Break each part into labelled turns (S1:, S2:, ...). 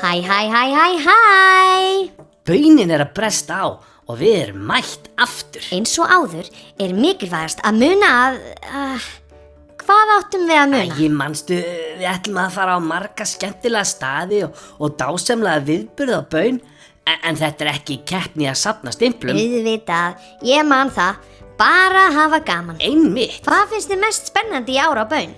S1: Hæ.
S2: Baunin að bresta á og við erum mætt aftur.
S1: Eins og áður er mikilvægast að muna hvað áttum við að muna?
S2: Manstu, við ætlum að fara á marga skemmtilega staði og dásamlega viðburð á baun, en þetta er ekki keppni að safna stimplum.
S1: Auðvitað, ég man það, bara að hafa gaman.
S2: Einmitt.
S1: Hvað finnst þið mest spennandi í ár á baun?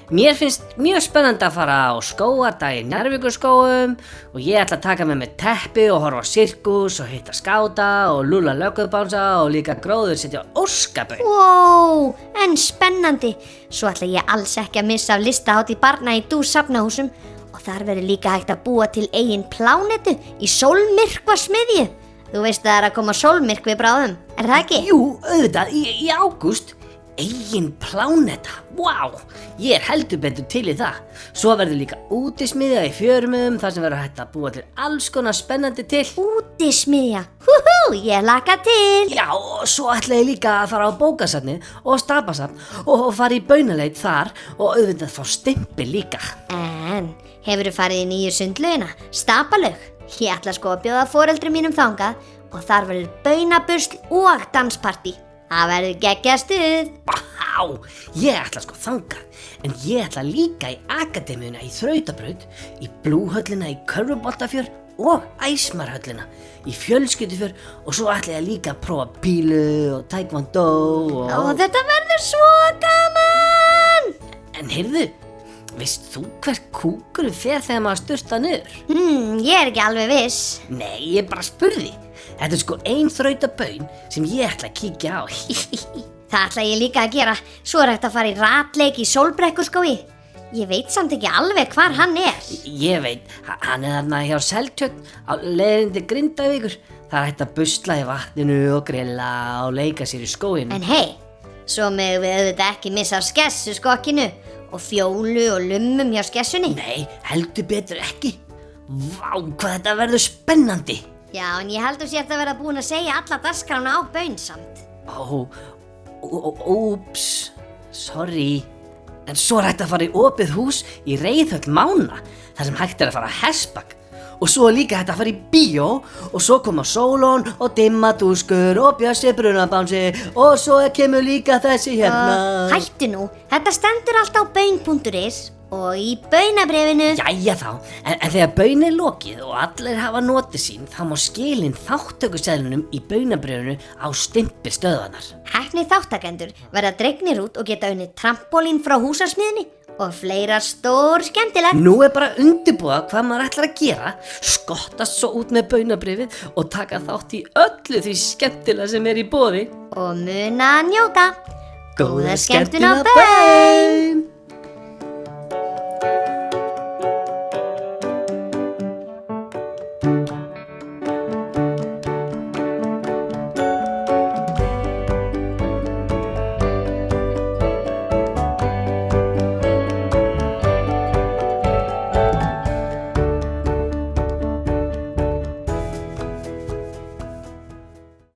S2: Mér finnst mjög spennandi að fara á skógardag í Njarðvíkurskógum og ég ætla að taka með mig teppi og horfa á sirkus og hitta skáta og lúlla löggubánsa og líka gróður setja á óskabaun.
S1: Wow, en spennandi. Svo ætla ég alls ekki að missa af listahátíð barna í Dús safnahúsum og þar verður líka hægt að búa til eigin plánetu í sólmyrkvasmiðju. Þú veist að það er að koma sólmyrkvi bráðum, er það ekki?
S2: Jú, auðvitað, í ágúst. Eigin pláneta, vá, ég er heldur betur til í það. Svo verður líka útismiðja í Fjörumum þar sem verður hægt að búa til alls konar spennandi til.
S1: Útismiðja, ég laka til.
S2: Já, og svo ætla ég líka að fara á bókasafnið og stapasafn og fara í baunaleit þar og auðvitað fá stimpil líka.
S1: En hefurðu farið í nýju sundlaugina, Stapalaug? Ég ætla sko að bjóða foreldrum mínum þangað og þar verður baunabusl og danspartí. Það verður geggjað stuð.
S2: Vá, ég ætla sko þangað, en ég ætla líka í akademíuna í Þrautabraut, í Blúhöllina í Körfuboltafjörð og Æsmarhöllina í Fjölskyldufjörð og svo ætla ég líka að prófa pílu og taekwondo
S1: og þetta verður svo gaman.
S2: En heyrðu, veist þú hver kúkurinn fer þegar maður sturtar niður?
S1: Ég er ekki alveg viss.
S2: Nei, ég bara spurði. Þetta er sko ein þrautabaun sem ég ætla að kíkja á.
S1: Það ætla ég líka að gera. Svo er hægt að fara í ratleik í Sólbrekkuskógi. Ég veit samt ekki alveg hvar hann er.
S2: Ég veit, hann er þarna hjá Seltjörn á leiðinni til Grindavíkur. Það er hægt að busla í vatninu og grilla og leika sér í skóginum.
S1: En hey, svo megum við auðvitað ekki missa af skessuskokkinu og fjólu og lummum hjá skessunni.
S2: Nei, heldur betur ekki. Vá, hvað þetta verður spennandi.
S1: Já, en ég heldur sér að vera búin að segja alla dagskrána á baun samt.
S2: Úps, sorry. En svo er hægt að fara í opið hús í Reiðhöll Mána, þar sem hægt er að fara að hestbak. Og svo er líka hægt að fara í bíó og svo koma Sólon og Dimmadúskur og Bjössi Brunabánsi og svo kemur líka þessi hérna.
S1: Hættu nú, þetta stendur allt á baun.is og í baunabréfinu.
S2: Jæja þá, en þegar baun er lokið og allir hafa notið sín þá má skilin þátttökuseðlunum í baunabréfinu á stimpilstöðvarnar.
S1: Heppnir þáttakendur verða dregnir út og geta unnið trampólín frá húsasmiðjunni og fleira stór skemmtilegt.
S2: Nú er bara undirbúa hvað maður ætlar að gera, skottast svo út með baunabréfið og taka þátt í öllu því skemmtilega sem er í boði.
S1: Og muna að njóta.
S2: Góða skemmtun á baun!